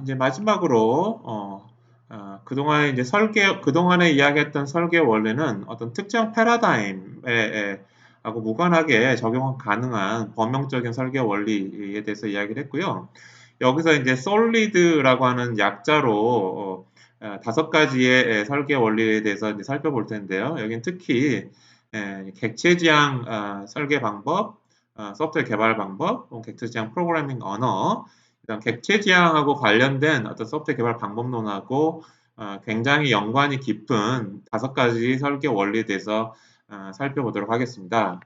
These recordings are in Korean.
이제 마지막으로 그동안에 이제 그동안에 이야기했던 설계 원리는 어떤 특정 패러다임에 하고 무관하게 적용 가능한 범용적인 설계 원리에 대해서 이야기를 했고요. 여기서 이제 솔리드라고 하는 약자로 5가지의 설계 원리에 대해서 이제 살펴볼 텐데요. 여기는 특히 객체 지향 설계 방법, 소프트웨어 개발 방법, 객체 지향 프로그래밍 언어, 그다음 객체 지향하고 관련된 어떤 소프트웨어 개발 방법론하고 굉장히 연관이 깊은 5가지 설계 원리에 대해서 살펴보도록 하겠습니다.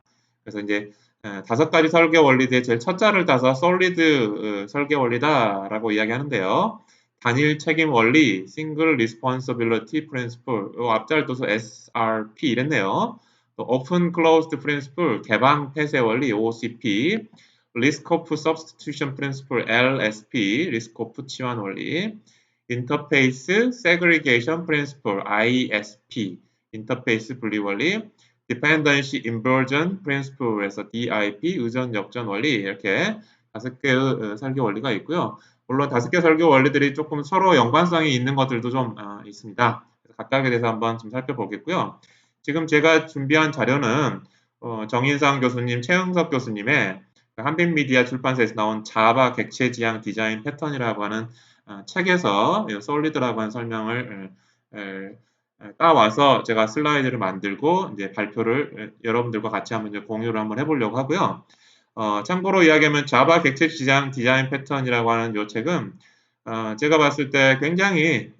그래서 이제 5가지 설계 원리 대 제일 첫 자를 따서 솔리드 설계 원리다라고 이야기하는데요. 단일 책임 원리, Single Responsibility Principle, 요 앞자를 둬서 SRP 이랬네요. 또 Open Closed Principle, 개방 폐쇄 원리, OCP, Risk of Substitution Principle, LSP, Risk of 치환 원리, Interface Segregation Principle, ISP, 인터페이스 분리 원리, Dependency Inversion Principle에서 DIP, 의존 역전 원리 이렇게 5개의 설계 원리가 있고요. 물론 5개 설계 원리들이 조금 서로 연관성이 있는 것들도 좀 있습니다. 각각에 대해서 한번 좀 살펴보겠고요. 지금 제가 준비한 자료는 정인상 교수님, 최흥석 교수님의 한빛미디어 출판사에서 나온 자바 객체 지향 디자인 패턴이라고 하는 책에서 솔리드라고 하는 설명을 따와서 제가 슬라이드를 만들고 이제 발표를 여러분들과 같이 한번 공유를 한번 해보려고 하고요. 참고로 이야기하면 자바 객체 지향 디자인 패턴이라고 하는 이 책은 제가 봤을 때 굉장히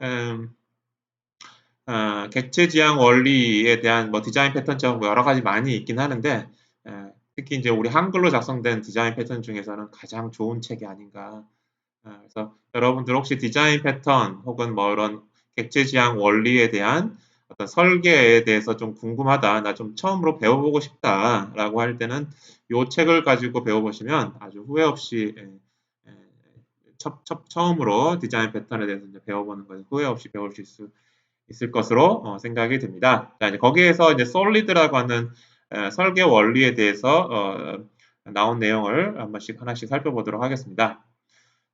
객체 지향 원리에 대한 뭐 디자인 패턴처럼 뭐 여러 가지 많이 있긴 하는데 특히 이제 우리 한글로 작성된 디자인 패턴 중에서는 가장 좋은 책이 아닌가. 그래서 여러분들 혹시 디자인 패턴 혹은 뭐 이런 객체 지향 원리에 대한 어떤 설계에 대해서 좀 궁금하다, 나 좀 처음으로 배워보고 싶다라고 할 때는 이 책을 가지고 배워보시면 아주 후회 없이 처음으로 디자인 패턴에 대해서 이제 배워보는 것을 후회 없이 배울 수 있을 것으로 생각이 듭니다. 자, 이제 거기에서 이제 솔리드라고 하는 설계 원리에 대해서 나온 내용을 한 번씩 하나씩 살펴보도록 하겠습니다.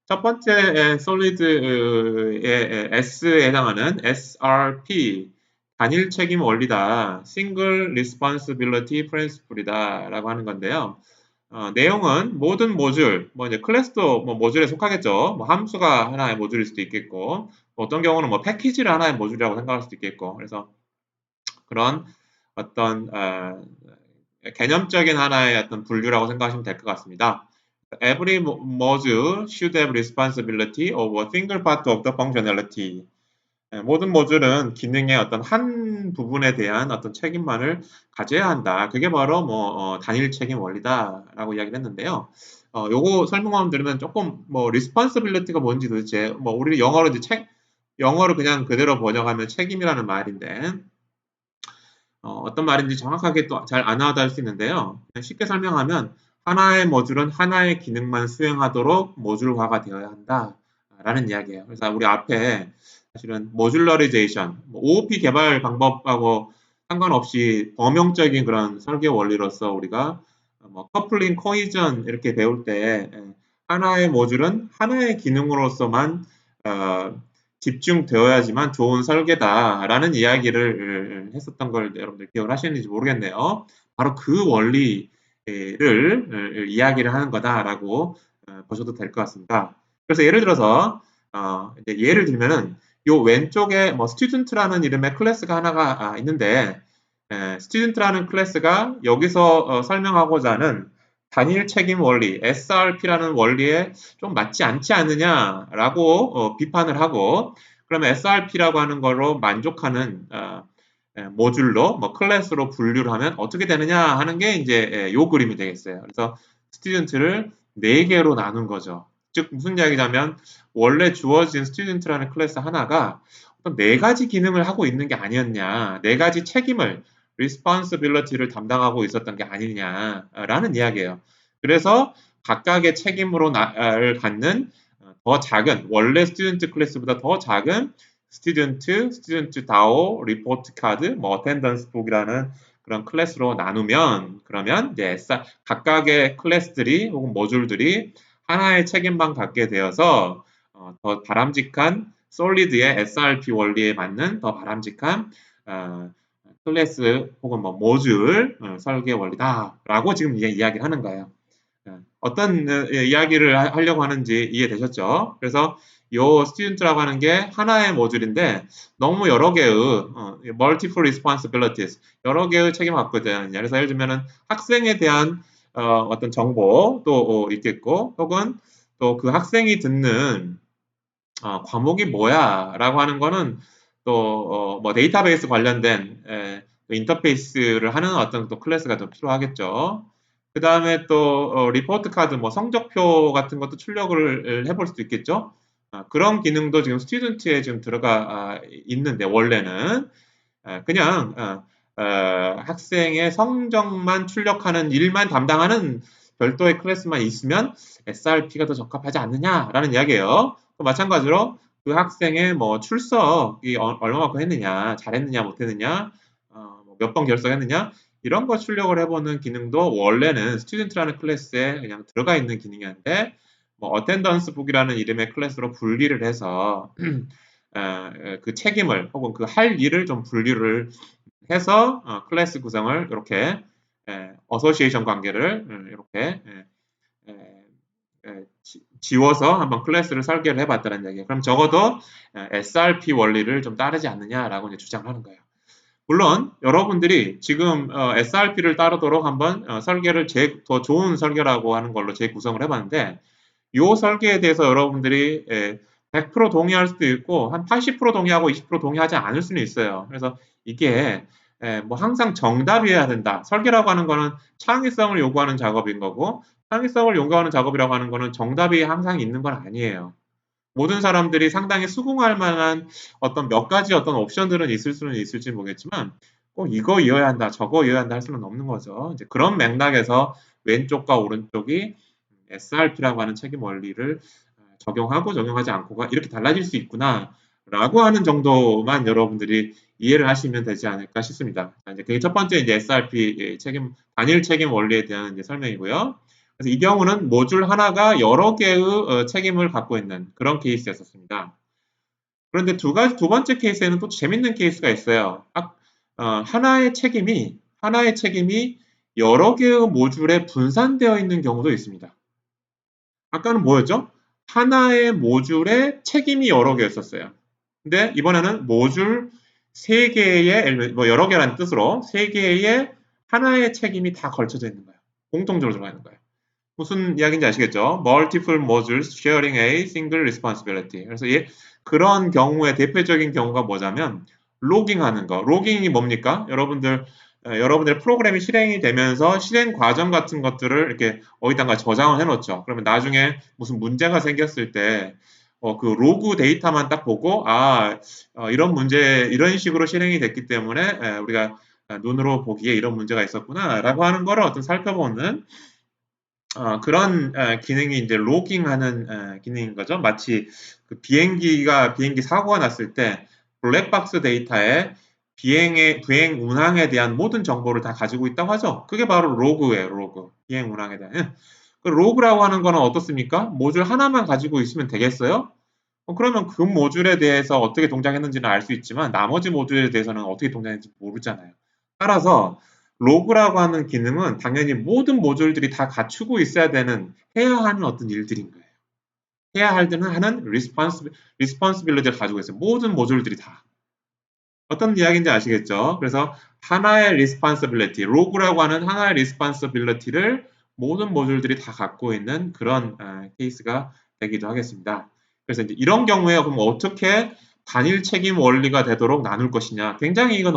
첫 번째 솔리드의 S에 해당하는 SRP, 단일 책임 원리다. Single Responsibility Principle이다 라고 하는 건데요. 내용은 모든 모듈, 뭐 이제 클래스도 뭐 모듈에 속하겠죠. 뭐 함수가 하나의 모듈일 수도 있겠고, 어떤 경우는 뭐 패키지를 하나의 모듈이라고 생각할 수도 있겠고, 그래서 그런 어떤 개념적인 하나의 어떤 분류라고 생각하시면 될 것 같습니다. Every module should have responsibility of a single part of the functionality. 모든 모듈은 기능의 어떤 한 부분에 대한 어떤 책임만을 가져야 한다. 그게 바로 뭐 단일 책임 원리다라고 이야기를 했는데요. 요거 설명만 들으면 조금 뭐 responsibility가 뭔지 도대체 뭐 우리 영어로 이제 영어로 그냥 그대로 번역하면 책임이라는 말인데 어떤 말인지 정확하게 또 잘 안 와닿을 수 있는데요. 쉽게 설명하면 하나의 모듈은 하나의 기능만 수행하도록 모듈화가 되어야 한다라는 이야기예요. 그래서 우리 앞에 사실은 모듈러리제이션, OOP 개발 방법하고 상관없이 범용적인 그런 설계 원리로서 우리가 뭐 커플링, 코이전 이렇게 배울 때 하나의 모듈은 하나의 기능으로서만 집중되어야지만 좋은 설계다라는 이야기를 했었던 걸 여러분들 기억을 하시는지 모르겠네요. 바로 그 원리를 이야기를 하는 거다라고 보셔도 될 것 같습니다. 그래서 예를 들어서 이제 예를 들면은 요 왼쪽에 뭐 스튜던트라는 이름의 클래스가 하나가 있는데 스튜던트라는 클래스가 여기서 설명하고자 하는 단일 책임 원리 SRP라는 원리에 좀 맞지 않지 않느냐라고 비판을 하고 그러면 SRP라고 하는 걸로 만족하는 모듈로 뭐 클래스로 분류를 하면 어떻게 되느냐 하는 게 이제 요 그림이 되겠어요. 그래서 스튜던트를 4개로 나눈 거죠. 즉 무슨 이야기냐면 원래 주어진 스튜던트라는 클래스 하나가 어떤 4가지 기능을 하고 있는 게 아니었냐, 4가지 책임을 responsibility를 담당하고 있었던 게 아니냐라는 이야기예요. 그래서 각각의 책임을 갖는 더 작은 원래 스튜던트 클래스보다 더 작은 스튜던트 다오, 리포트 카드, 뭐 어텐던스 북이라는 그런 클래스로 나누면 그러면 이제 각각의 클래스들이 혹은 모듈들이 하나의 책임만 갖게 되어서 더 바람직한 솔리드의 SRP 원리에 맞는 더 바람직한 클래스 혹은 뭐 모듈 설계 원리다라고 지금 이야기를 하는 거예요. 어떤 이야기를 하려고 하는지 이해되셨죠? 그래서 요 스튜던트라고 하는 게 하나의 모듈인데 너무 여러 개의 multiple responsibilities 여러 개의 책임을 갖고 있거든요. 그래서 예를 들면은 학생에 대한 어떤 정보도 있겠고 혹은 또 그 학생이 듣는 과목이 뭐야 라고 하는 거는 또 뭐 데이터베이스 관련된 인터페이스를 하는 어떤 또 클래스가 더 필요하겠죠. 그 다음에 또 리포트 카드 뭐 성적표 같은 것도 출력을 해볼 수도 있겠죠. 그런 기능도 지금 스튜던트에 지금 들어가 있는데 원래는 그냥 학생의 성적만 출력하는 일만 담당하는 별도의 클래스만 있으면 SRP가 더 적합하지 않느냐라는 이야기예요. 또 마찬가지로 그 학생의 뭐 출석이 얼마만큼 했느냐, 잘했느냐, 못했느냐, 몇 번 결석했느냐 이런 거 출력을 해보는 기능도 원래는 스튜던트라는 클래스에 그냥 들어가 있는 기능이었는데 뭐 어텐던스 북이라는 이름의 클래스로 분리를 해서 그 책임을 혹은 그 할 일을 좀 분류를 해서 클래스 구성을 이렇게 어소시에이션 관계를 이렇게 지워서 한번 클래스를 설계를 해봤다는 얘기예요. 그럼 적어도 SRP 원리를 좀 따르지 않느냐라고 이제 주장을 하는 거예요. 물론 여러분들이 지금 SRP를 따르도록 한번 설계를 더 좋은 설계라고 하는 걸로 재구성을 해봤는데 이 설계에 대해서 여러분들이 100% 동의할 수도 있고 한 80% 동의하고 20% 동의하지 않을 수는 있어요. 그래서 이게 뭐 항상 정답이어야 된다. 설계라고 하는 거는 창의성을 요구하는 작업인 거고 창의성을 요구하는 작업이라고 하는 거는 정답이 항상 있는 건 아니에요. 모든 사람들이 상당히 수긍할 만한 어떤 몇 가지 어떤 옵션들은 있을 수는 있을지 모르겠지만 꼭 이거 이어야 한다, 저거 이어야 한다 할 수는 없는 거죠. 이제 그런 맥락에서 왼쪽과 오른쪽이 SRP라고 하는 책임 원리를 적용하고 적용하지 않고가 이렇게 달라질 수 있구나라고 하는 정도만 여러분들이 이해를 하시면 되지 않을까 싶습니다. 이제 그게 첫 번째 이제 SRP 단일 책임 원리에 대한 이제 설명이고요. 그래서 이 경우는 모듈 하나가 여러 개의 책임을 갖고 있는 그런 케이스였었습니다. 그런데 두 번째 케이스에는 또 재밌는 케이스가 있어요. 하나의 책임이 여러 개의 모듈에 분산되어 있는 경우도 있습니다. 아까는 뭐였죠? 하나의 모듈에 책임이 여러 개였었어요. 근데 이번에는 모듈 세 개의 뭐 여러 개라는 뜻으로 세 개의 하나의 책임이 다 걸쳐져 있는 거예요. 공통적으로 들어가 있는 거예요. 무슨 이야기인지 아시겠죠? Multiple modules sharing a single responsibility. 그래서 그런 경우의 대표적인 경우가 뭐냐면 로깅하는 거. 로깅이 뭡니까? 여러분들의 프로그램이 실행이 되면서 실행 과정 같은 것들을 이렇게 어디다가 저장을 해놓죠. 그러면 나중에 무슨 문제가 생겼을 때 그 로그 데이터만 딱 보고 이런 식으로 실행이 됐기 때문에 우리가 눈으로 보기에 이런 문제가 있었구나라고 하는 거를 어떤 살펴보는 그런 기능이 이제 로깅하는 기능인 거죠. 마치 그 비행기 사고가 났을 때 블랙박스 데이터에 비행 운항에 대한 모든 정보를 다 가지고 있다고 하죠. 그게 바로 로그예요, 로그. 비행 운항에 대한. 그 로그라고 하는 거는 어떻습니까? 모듈 하나만 가지고 있으면 되겠어요? 그러면 그 모듈에 대해서 어떻게 동작했는지는 알 수 있지만 나머지 모듈에 대해서는 어떻게 동작했는지 모르잖아요. 따라서 로그라고 하는 기능은 당연히 모든 모듈들이 다 갖추고 있어야 되는 해야 하는 어떤 일들인 거예요. 해야 하는 리스폰시빌리티를 가지고 있어요. 모든 모듈들이 다. 어떤 이야기인지 아시겠죠? 그래서 하나의 리스폰시빌리티, 로그라고 하는 하나의 리스폰시빌리티를 모든 모듈들이 다 갖고 있는 그런 케이스가 되기도 하겠습니다. 그래서 이제 이런 경우에 그럼 어떻게 단일 책임 원리가 되도록 나눌 것이냐? 굉장히 이건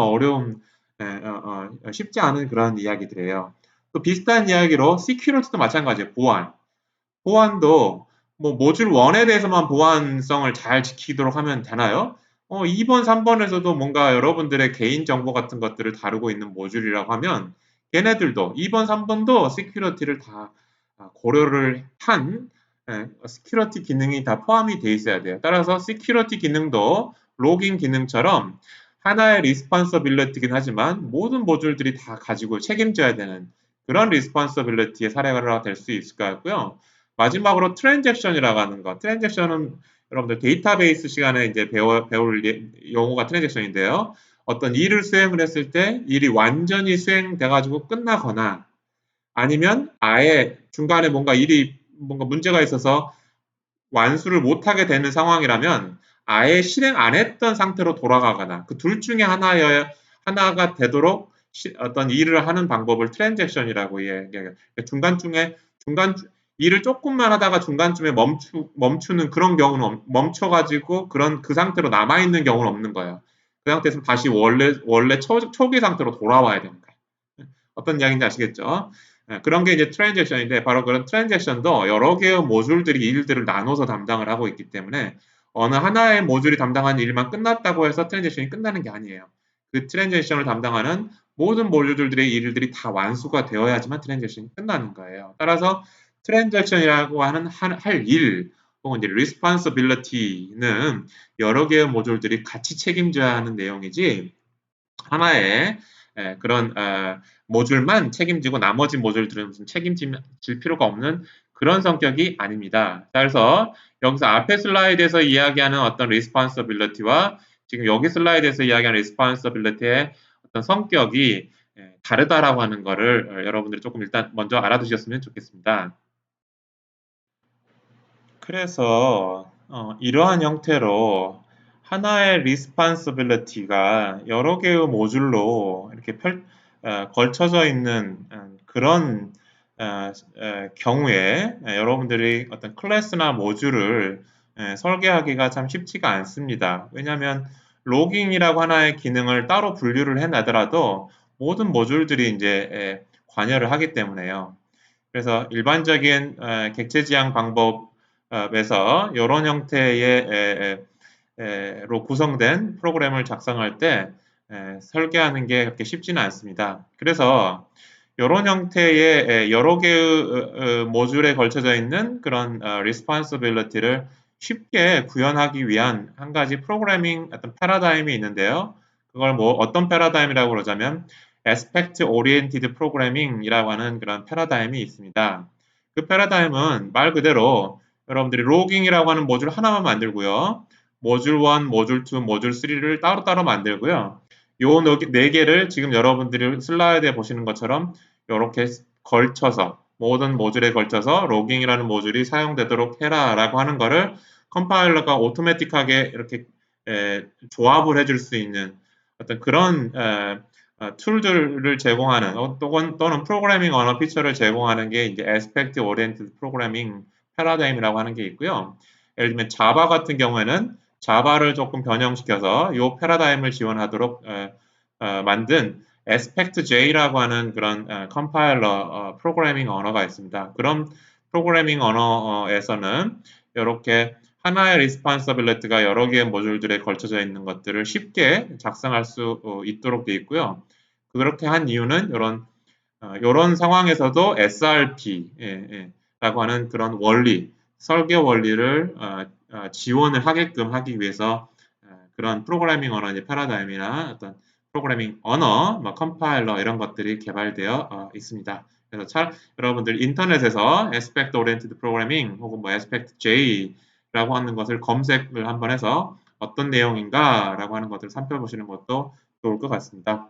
쉽지 않은 그런 이야기들이에요. 또 비슷한 이야기로 시큐리티도 마찬가지예요. 보안도 뭐 모듈 1에 대해서만 보안성을 잘 지키도록 하면 되나요? 2번, 3번에서도 뭔가 여러분들의 개인정보 같은 것들을 다루고 있는 모듈이라고 하면 걔네들도 2번, 3번도 시큐리티를 다 고려를 한 시큐리티 기능이 다 포함이 돼 있어야 돼요. 따라서 시큐리티 기능도 로깅 기능처럼 하나의 리스폰서빌리티긴 하지만 모든 모듈들이 다 가지고 책임져야 되는 그런 리스폰서빌리티의 사례가 될 수 있을 것 같고요. 마지막으로 트랜잭션이라고 하는 거. 트랜잭션은 여러분들 데이터베이스 시간에 이제 배울 용어가 트랜잭션인데요. 어떤 일을 수행을 했을 때 일이 완전히 수행돼 가지고 끝나거나 아니면 아예 중간에 뭔가 문제가 있어서 완수를 못하게 되는 상황이라면 아예 실행 안 했던 상태로 돌아가거나 그 둘 중에 하나가 되도록 어떤 일을 하는 방법을 트랜잭션이라고 얘기해요. 중간 일을 조금만 하다가 중간쯤에 멈추는 그런 경우는 멈춰가지고 그 상태로 남아 있는 경우는 없는 거예요. 그 상태에서 다시 원래 초기 상태로 돌아와야 되는 거예요. 어떤 이야기인지 아시겠죠? 그런 게 이제 트랜잭션인데 바로 그런 트랜잭션도 여러 개의 모듈들이 일들을 나눠서 담당을 하고 있기 때문에 어느 하나의 모듈이 담당하는 일만 끝났다고 해서 트랜잭션이 끝나는 게 아니에요. 그 트랜잭션을 담당하는 모든 모듈들의 일들이 다 완수가 되어야지만 트랜잭션이 끝나는 거예요. 따라서 트랜잭션이라고 하는 할 일, 혹은 이제 responsibility는 여러 개의 모듈들이 같이 책임져야 하는 내용이지 하나의 그런 모듈만 책임지고 나머지 모듈들은 무슨 책임질 필요가 없는 그런 성격이 아닙니다. 그래서 여기서 앞에 슬라이드에서 이야기하는 어떤 responsibility와 지금 여기 슬라이드에서 이야기하는 responsibility의 어떤 성격이 다르다라고 하는 거를 여러분들이 조금 일단 먼저 알아두셨으면 좋겠습니다. 그래서 이러한 형태로 하나의 responsibility가 여러 개의 모듈로 이렇게 걸쳐져 있는 그런 경우에 여러분들이 어떤 클래스나 모듈을 설계하기가 참 쉽지가 않습니다. 왜냐하면 로깅이라고 하나의 기능을 따로 분류를 해나더라도 모든 모듈들이 이제 관여를 하기 때문에요. 그래서 일반적인 객체 지향 방법에서 이런 형태의 로 구성된 프로그램을 작성할 때 설계하는 게 그렇게 쉽지는 않습니다. 그래서 이런 형태의 여러 개의 모듈에 걸쳐져 있는 그런 responsibility를 쉽게 구현하기 위한 한 가지 프로그래밍 어떤 패러다임이 있는데요. 그걸 뭐 어떤 패러다임이라고 그러자면 aspect oriented programming이라고 하는 그런 패러다임이 있습니다. 그 패러다임은 말 그대로 여러분들이 로깅이라고 하는 모듈 하나만 만들고요. 모듈 1, 모듈 2, 모듈 3를 따로따로 만들고요. 요 네 개를 지금 여러분들이 슬라이드에 보시는 것처럼 이렇게 걸쳐서 모든 모듈에 걸쳐서 로깅이라는 모듈이 사용되도록 해라라고 하는 거를 컴파일러가 오토매틱하게 이렇게 조합을 해줄 수 있는 어떤 그런 툴들을 제공하는 또는 프로그래밍 언어 피처를 제공하는 게 이제 aspect oriented programming 패러다임이라고 하는 게 있고요. 예를 들면 자바 같은 경우에는 자바를 조금 변형시켜서 이 패러다임을 지원하도록 만든 aspect-j라고 하는 그런 컴파일러 프로그래밍 언어가 있습니다. 그런 프로그래밍 언어에서는 이렇게 하나의 responsibility가 여러 개의 모듈들에 걸쳐져 있는 것들을 쉽게 작성할 수 있도록 되어 있고요. 그렇게 한 이유는 이런 상황에서도 SRP라고 하는 그런 원리, 설계 원리를 지원을 하게끔 하기 위해서 그런 프로그래밍 언어 의 패러다임이나 어떤 프로그래밍 언어, 뭐 컴파일러 이런 것들이 개발되어 있습니다. 그래서 여러분들 인터넷에서 Aspect Oriented Programming 혹은 뭐 Aspect J라고 하는 것을 검색을 한번 해서 어떤 내용인가라고 하는 것들을 살펴보시는 것도 좋을 것 같습니다.